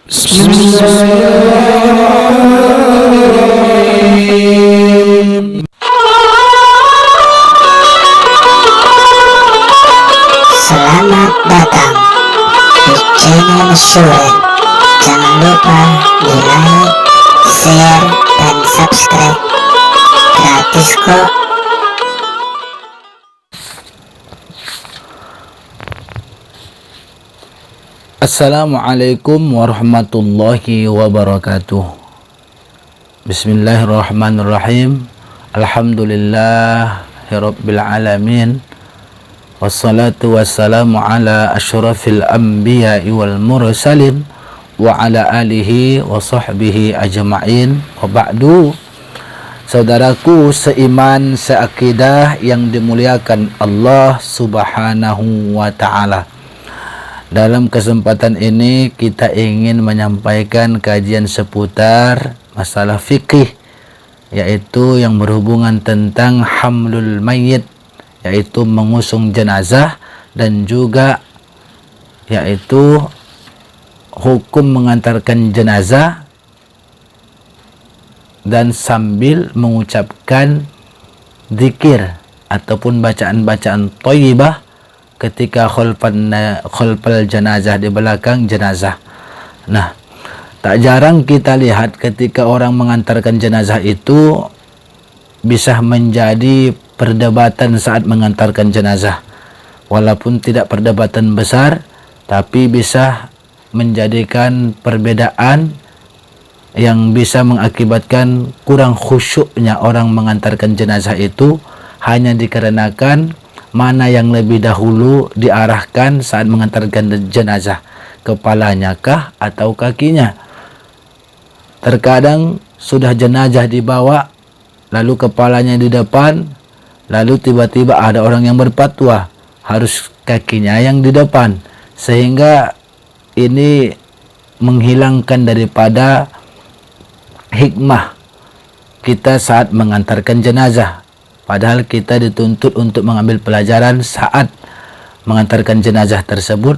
Bismillahirrahmanirrahim. Selamat datang di channel Syuren. Jangan lupa di like, share, dan subscribe. Gratis kok. Assalamualaikum warahmatullahi wabarakatuh. Bismillahirrahmanirrahim. Alhamdulillahirabbil alamin. Wassalatu wassalamu ala asyrafil anbiya'i wal mursalin wa ala alihi wa sahbihi ajma'in. Wa ba'du. Saudaraku seiman, seakidah yang dimuliakan Allah Subhanahu wa ta'ala. Dalam kesempatan ini kita ingin menyampaikan kajian seputar masalah fikih, yaitu yang berhubungan tentang hamlul mayyit, yaitu mengusung jenazah, dan juga yaitu hukum mengantarkan jenazah dan sambil mengucapkan zikir ataupun bacaan-bacaan thayyibah ketika khalfal jenazah, di belakang jenazah. Nah, tak jarang kita lihat ketika orang mengantarkan jenazah itu bisa menjadi perdebatan saat mengantarkan jenazah. Walaupun tidak perdebatan besar, tapi bisa menjadikan perbedaan yang bisa mengakibatkan kurang khusyuknya orang mengantarkan jenazah itu, hanya dikarenakan mana yang lebih dahulu diarahkan saat mengantarkan jenazah, kepalanya kah atau kakinya. Terkadang sudah jenazah dibawa, lalu kepalanya di depan, lalu tiba-tiba ada orang yang berfatwa harus kakinya yang di depan, sehingga ini menghilangkan daripada hikmah kita saat mengantarkan jenazah. Padahal kita dituntut untuk mengambil pelajaran saat mengantarkan jenazah tersebut,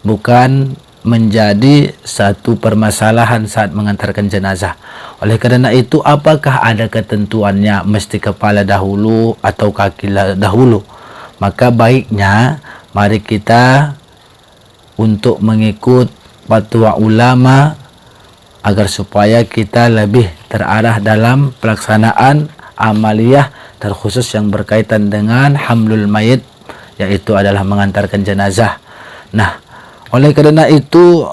bukan menjadi satu permasalahan saat mengantarkan jenazah. Oleh karena itu, apakah ada ketentuannya mesti kepala dahulu atau kaki dahulu? Maka baiknya mari kita untuk mengikut fatwa ulama agar supaya kita lebih terarah dalam pelaksanaan amaliyah terkhusus yang berkaitan dengan hamlul mayit, yaitu adalah mengantarkan jenazah. Nah, oleh karena itu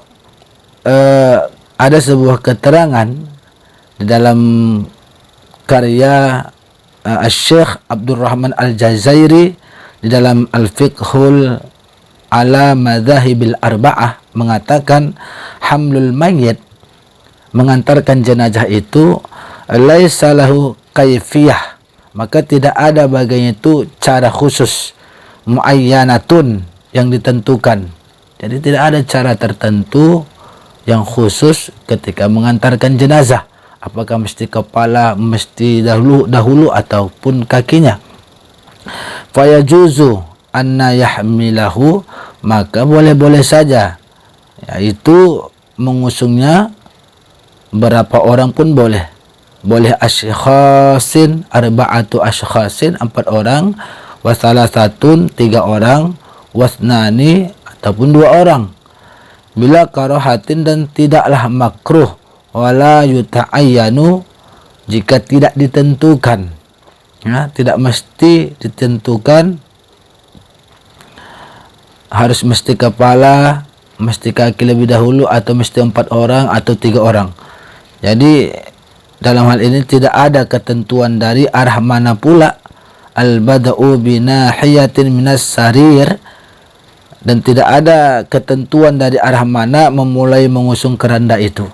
ada sebuah keterangan di dalam karya Syekh Abdurrahman Al-Jazairi di dalam Al-Fiqhul ala Madzahibil Arba'ah, mengatakan hamlul mayit, mengantarkan jenazah itu laisa lahu kaifiyah, maka tidak ada baginya itu cara khusus, muayyanatun, yang ditentukan. Jadi tidak ada cara tertentu yang khusus ketika mengantarkan jenazah, apakah mesti kepala, mesti dahulu ataupun kakinya. Fayajuzu anna yahmilahu, maka boleh-boleh saja, yaitu mengusungnya berapa orang pun boleh. Boleh asyikhasin, arba'atu asyikhasin, 4 orang, wasalasatun, 3 orang, wasnani, ataupun 2 orang. Bila karahatin, dan tidaklah makruh, wala yuta'ayyanu, jika tidak ditentukan. Ya, tidak mesti ditentukan harus mesti kepala, mesti kaki lebih dahulu, atau mesti 4 orang atau 3 orang. Jadi dalam hal ini tidak ada ketentuan dari arah mana pula, al-bada'u binahiyatin minas sarir, dan tidak ada ketentuan dari arah mana memulai mengusung keranda itu.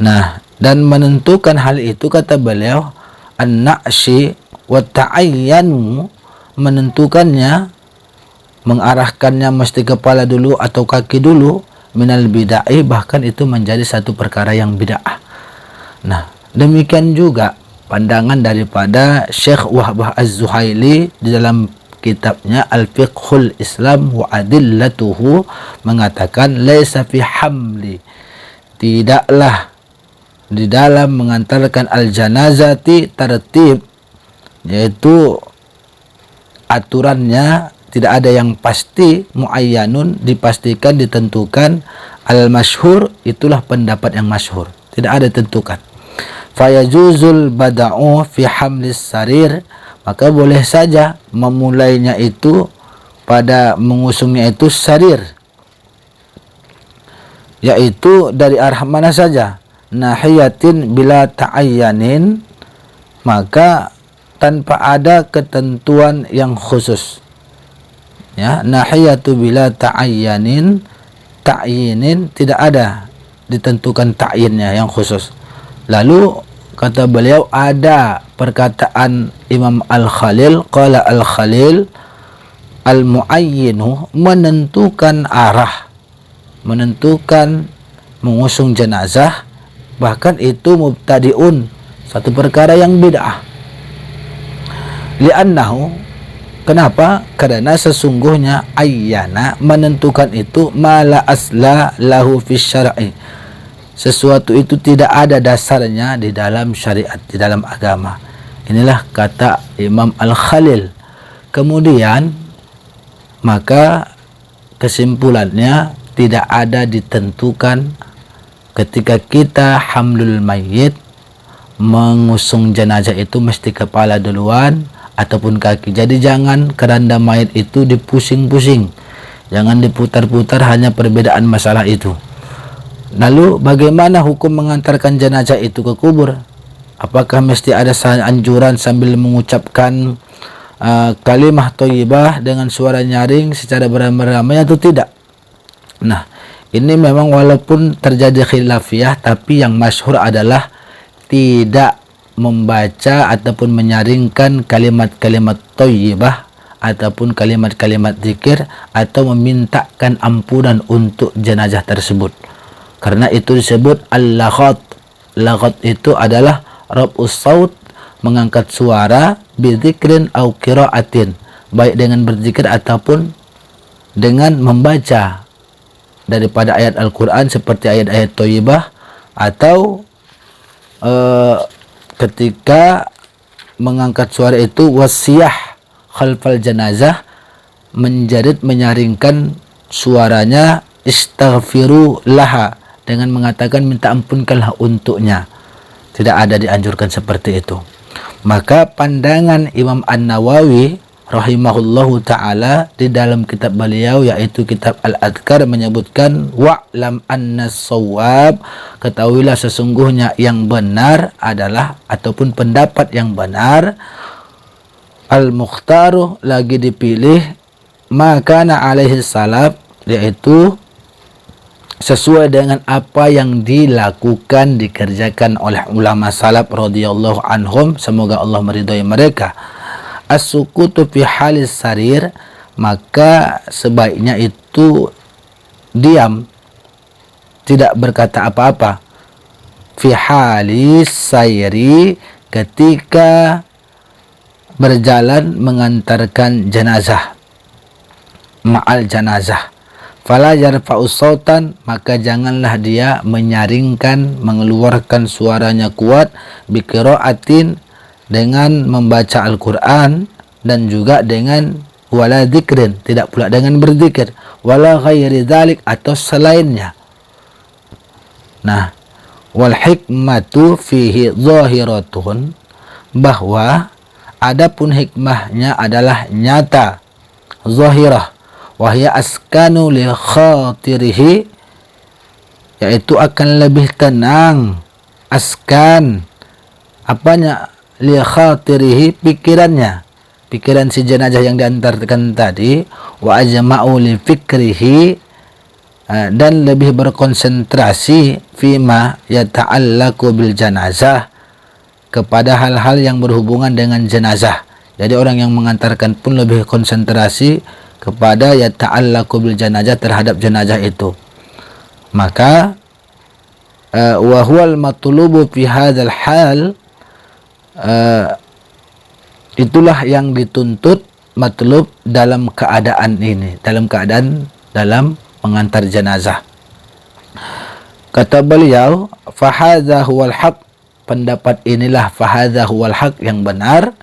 Nah, dan menentukan hal itu, kata beliau, an-na'syi wa ta'ayyanu, menentukannya, mengarahkannya mesti kepala dulu atau kaki dulu, minal bid'ah, bahkan itu menjadi satu perkara yang bid'ah. Nah, demikian juga pandangan daripada Syekh Wahbah Az-Zuhaili di dalam kitabnya Al-Fiqhul Islam wa Adillatuhu, mengatakan laisa fi hamli tidaklah di dalam mengantarkan al-janazati tertib, yaitu aturannya tidak ada yang pasti, muayyanun, dipastikan, ditentukan. Al-masyhur, itulah pendapat yang masyhur, tidak ada ditentukan. Fayajuzul bada'u fi hamlis sarir, maka boleh saja memulainya itu pada mengusungnya itu sarir, yaitu dari arah mana saja. Nahiyatin bila ta'ayyanin, maka tanpa ada ketentuan yang khusus. Ya, nahiyatu bila ta'ayyanin, ta'yinin, tidak ada ditentukan ta'yinnya yang khusus. Lalu kata beliau, ada perkataan Imam Al-Khalil, qala Al-Khalil, al-muayyinu, menentukan arah, menentukan mengusung jenazah, bahkan itu mubtadi'un, satu perkara yang bid'ah. Li'annahu, kenapa? Karena sesungguhnya ayyana, menentukan itu, mala asla lahu fi syar'i, sesuatu itu tidak ada dasarnya di dalam syariat, di dalam agama. Inilah kata Imam Al-Khalil. Kemudian maka kesimpulannya, tidak ada ditentukan ketika kita hamlul mayyit, mengusung jenazah itu mesti kepala duluan ataupun kaki. Jadi jangan keranda mayit itu dipusing-pusing, jangan diputar-putar, hanya perbedaan masalah itu. Lalu bagaimana hukum mengantarkan jenazah itu ke kubur? Apakah mesti ada anjuran sambil mengucapkan kalimah thayyibah dengan suara nyaring secara beramai-ramai atau tidak? Nah, ini memang walaupun terjadi khilafiyah, tapi yang masyhur adalah tidak membaca ataupun menyaringkan kalimat-kalimat thayyibah ataupun kalimat-kalimat zikir, atau memintakan ampunan untuk jenazah tersebut. Karena itu disebut al-laghat. Laghat itu adalah raf'us saut, mengangkat suara, bizikrin au qiraatin, baik dengan berzikir ataupun dengan membaca daripada ayat Al-Quran seperti ayat-ayat thayyibah, atau ketika mengangkat suara itu wasiyah khalfal janazah, menjerit, menyaringkan suaranya, istaghfiru laha, dengan mengatakan minta ampunkanlah untuknya. Tidak ada dianjurkan seperti itu. Maka pandangan Imam An-Nawawi rahimahullahu ta'ala di dalam kitab beliau, yaitu kitab Al-Adhkar, menyebutkan wa'lam anna sawab, ketahuilah sesungguhnya yang benar adalah, ataupun pendapat yang benar, al-mukhtaru, lagi dipilih, makana alaihi salaf, yaitu sesuai dengan apa yang dilakukan, dikerjakan oleh ulama salaf radhiyallahu anhum, semoga Allah meridhai mereka. As-sukutu fi halis sarir, maka sebaiknya itu diam, tidak berkata apa-apa. Fi halis sairi, ketika berjalan mengantarkan jenazah, ma'al janazah. Fala yarfa'u sautan, maka janganlah dia menyaringkan, mengeluarkan suaranya kuat, biqiraatin, dengan membaca Al-Quran, dan juga dengan wala dzikrin, tidak pula dengan berzikir, wala ghairi dzalik, atau selainnya. Nah, wal hikmatu fihi zahiratun, bahwa adapun hikmahnya adalah nyata, zahirah, wahya askanu li khatirihi, yaitu akan lebih tenang, askan, apanya, li khatirihi, pikirannya, pikiran si jenazah yang diantarkan tadi, wa ajma'u li fikrihi, dan lebih berkonsentrasi fima yata'allaku bil janazah, kepada hal-hal yang berhubungan dengan jenazah. Jadi orang yang mengantarkan pun lebih konsentrasi kepada yata'allaku bil janazah, terhadap jenazah itu. Maka wa huwal matlubu fi hadzal hal, itulah yang dituntut, matlub, dalam keadaan ini, dalam keadaan dalam mengantar jenazah. Kata beliau, fahadha huwal haq, pendapat inilah fahadha huwal haq yang benar,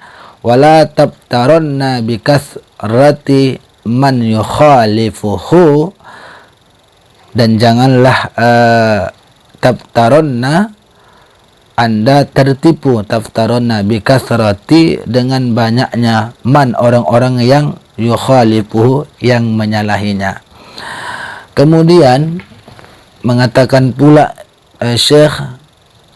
wala tabtaranna bikathrati man yukhalifuhu, dan janganlah tabtaronna, Anda tertipu, taftaronna bikathrati, dengan banyaknya man, orang-orang yang yukhalifuhu, yang menyalahinya. Kemudian mengatakan pula Syekh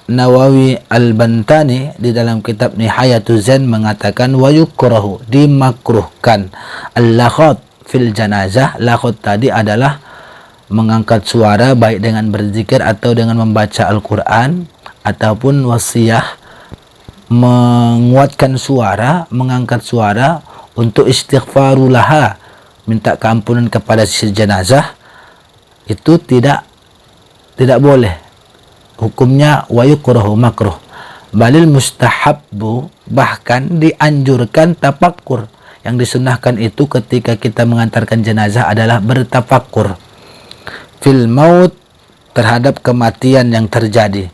Nawawi Al-Bantani di dalam kitab Nihayatuz Zain mengatakan wa yukrahu, dimakruhkan al-lakhat fil janazah. Lakhat tadi adalah mengangkat suara baik dengan berzikir atau dengan membaca Al-Quran, ataupun wasiyah, menguatkan suara, mengangkat suara untuk istighfarulaha, minta keampunan kepada si jenazah. Itu tidak boleh, hukumnya wa yukrahu, makruh. Balil mustahabbu, bahkan dianjurkan tafakkur. Yang disunahkan itu ketika kita mengantarkan jenazah adalah bertafakkur fil maut, terhadap kematian yang terjadi.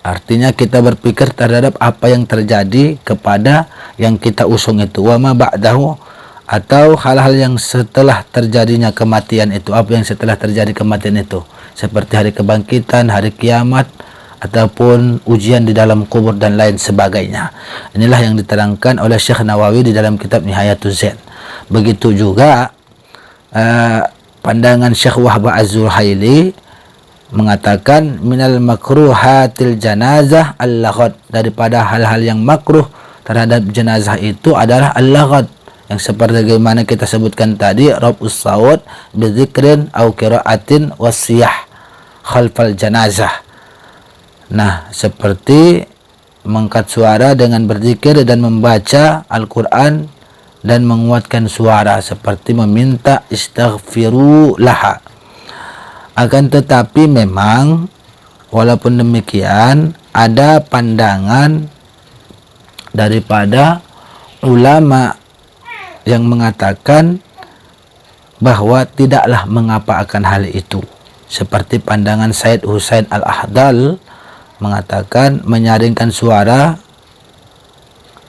Artinya kita berpikir terhadap apa yang terjadi kepada yang kita usung itu, wa ma ba'dahu, atau hal-hal yang setelah terjadinya kematian itu, apa yang setelah terjadi kematian itu, seperti hari kebangkitan, hari kiamat, ataupun ujian di dalam kubur dan lain sebagainya. Inilah yang diterangkan oleh Syekh Nawawi di dalam kitab Nihayatuz Zain. Begitu juga pandangan Syekh Wahbah Az-Zuhaili mengatakan minal makruhatil janazah al-laghat, daripada hal-hal yang makruh terhadap jenazah itu adalah al-laghat, yang seperti bagaimana kita sebutkan tadi, raf'us saut bizikrin au qiraatin wasiyah khalfal janazah. Nah, seperti mengangkat suara dengan berzikir dan membaca Al-Quran dan menguatkan suara, seperti meminta istaghfiru laha. Akan tetapi memang walaupun demikian ada pandangan daripada ulama yang mengatakan bahwa tidaklah mengapa akan hal itu, seperti pandangan Said Husain Al-Ahdal mengatakan menyaringkan suara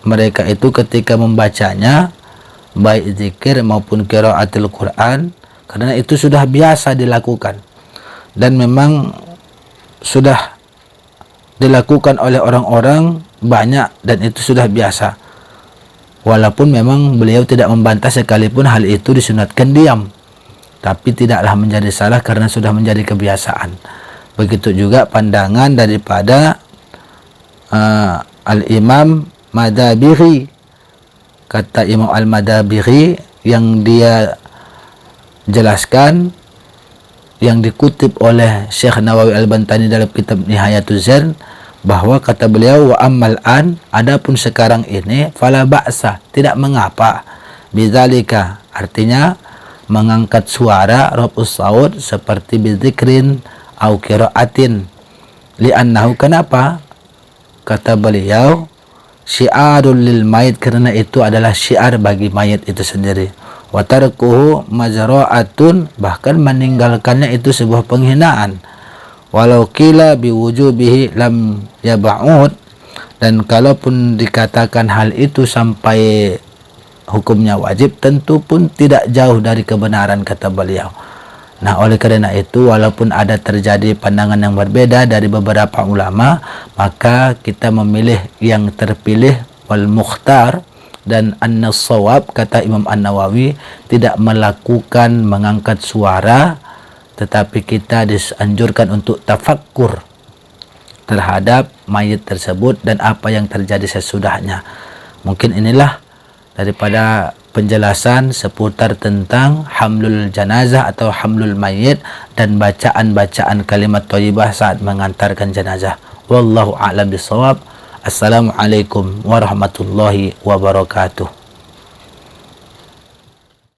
mereka itu ketika membacanya, baik zikir maupun qiraatul Quran, karena itu sudah biasa dilakukan dan memang sudah dilakukan oleh orang-orang banyak, dan itu sudah biasa. Walaupun memang beliau tidak membantah sekalipun hal itu disunatkan diam, tapi tidaklah menjadi salah karena sudah menjadi kebiasaan. Begitu juga pandangan daripada Al-Imam Madabiri. Kata Imam Al-Madabiri yang dia jelaskan, yang dikutip oleh Syekh Nawawi Al-Bantani dalam kitab Nihayatuz Zain, bahwa kata beliau wa ammal an, adapun sekarang ini, fala ba'sa, tidak mengapa, bidzalika, artinya mengangkat suara raf'us saut seperti bizikrin au qiraatin, li'annahu, kenapa? Kata beliau syiarul lil mayit, karena itu adalah syiar bagi mayit itu sendiri. Wa tarkuhu majra'atun, bahkan meninggalkannya itu sebuah penghinaan. Walau qila biwujubihi lam yab'ud, dan kalaupun dikatakan hal itu sampai hukumnya wajib, tentu pun tidak jauh dari kebenaran, kata beliau. Nah, oleh karena itu walaupun ada terjadi pandangan yang berbeda dari beberapa ulama, maka kita memilih yang terpilih wal mukhtar dan an-shawab, kata Imam An-Nawawi, tidak melakukan mengangkat suara, tetapi kita dianjurkan untuk tafakkur terhadap mayit tersebut dan apa yang terjadi sesudahnya. Mungkin inilah daripada penjelasan seputar tentang hamlul janazah atau hamlul mayit dan bacaan-bacaan kalimat thayyibah saat mengantarkan jenazah. Wallahu a'lam bishawab. Assalamualaikum warahmatullahi wabarakatuh.